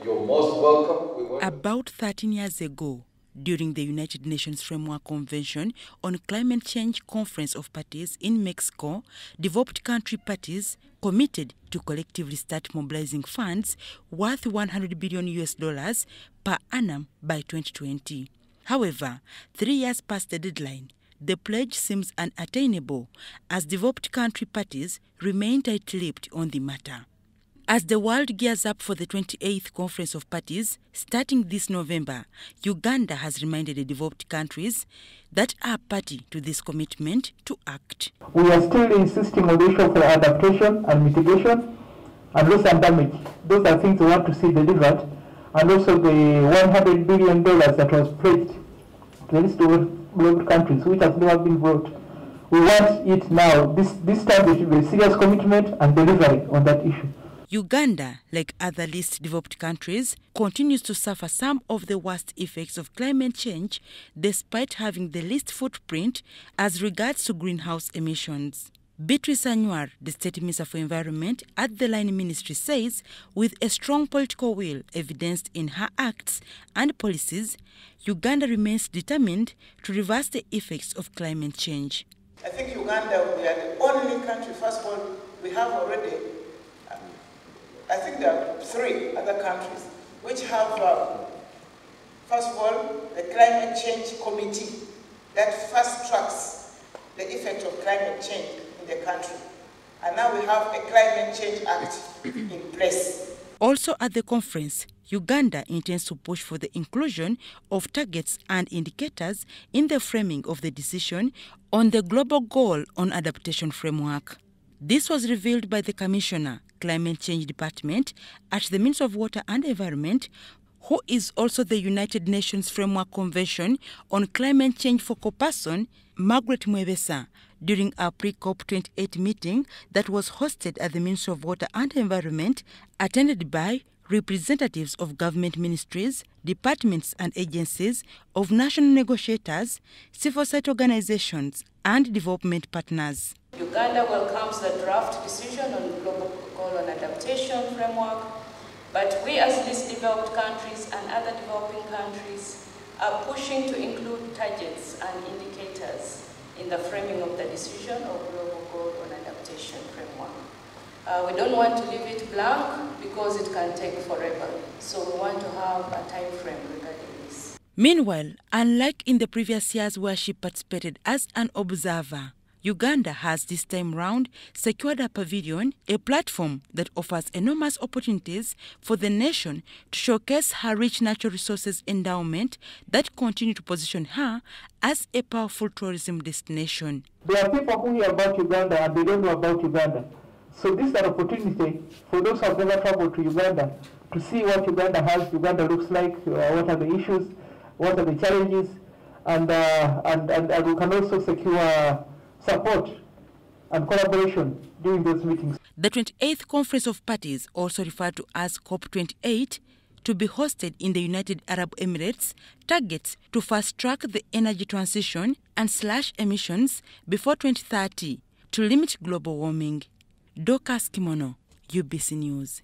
You're most welcome. About 13 years ago, during the United Nations Framework Convention on Climate Change Conference of Parties in Mexico, developed country parties committed to collectively start mobilizing funds worth $100 billion per annum by 2020. However, 3 years past the deadline, the pledge seems unattainable as developed country parties remain tight-lipped on the matter. As the world gears up for the 28th Conference of Parties, starting this November, Uganda has reminded the developed countries that are party to this commitment to act. We are still insisting on the issue of adaptation and mitigation and loss and damage. Those are things we want to see delivered. And also the $100 billion that was pledged to the list of developed countries, which has never been brought. We want it now. This time there should be a serious commitment and delivery on that issue. Uganda, like other least developed countries, continues to suffer some of the worst effects of climate change despite having the least footprint as regards to greenhouse emissions. Beatrice Anywar, the State Minister for Environment at the line ministry, says with a strong political will evidenced in her acts and policies, Uganda remains determined to reverse the effects of climate change. I think Uganda, we are the only country, first of all, we have already I think there are 3 other countries which have, first of all, the Climate Change Committee that fast tracks the effect of climate change in the country. And now we have a Climate Change Act in place. Also at the conference, Uganda intends to push for the inclusion of targets and indicators in the framing of the decision on the Global Goal on Adaptation Framework. This was revealed by the Commissioner, Climate Change Department at the Ministry of Water and Environment, who is also the United Nations Framework Convention on Climate Change for person, Margaret Mwebesa, during a pre-COP28 meeting that was hosted at the Ministry of Water and Environment, attended by representatives of government ministries, departments and agencies, of national negotiators, civil society organizations, and development partners. Uganda welcomes the draft decision on Global Goal on Adaptation Framework, but we as least developed countries and other developing countries are pushing to include targets and indicators in the framing of the decision of Global Goal on Adaptation Framework. We don't want to leave it blank because it can take forever, so we want to have a time frame regarding this. Meanwhile, unlike in the previous years where she participated as an observer, Uganda has this time round secured a pavilion, a platform that offers enormous opportunities for the nation to showcase her rich natural resources endowment that continue to position her as a powerful tourism destination. There are people who hear about Uganda and they don't know about Uganda. So this is an opportunity for those who have never traveled to Uganda to see what Uganda has, Uganda looks like, what are the issues, what are the challenges, and we can also secure support and collaboration during those meetings. The 28th Conference of Parties, also referred to as COP28, to be hosted in the United Arab Emirates, targets to fast-track the energy transition and slash emissions before 2030 to limit global warming. Dorcas Kimono, UBC News.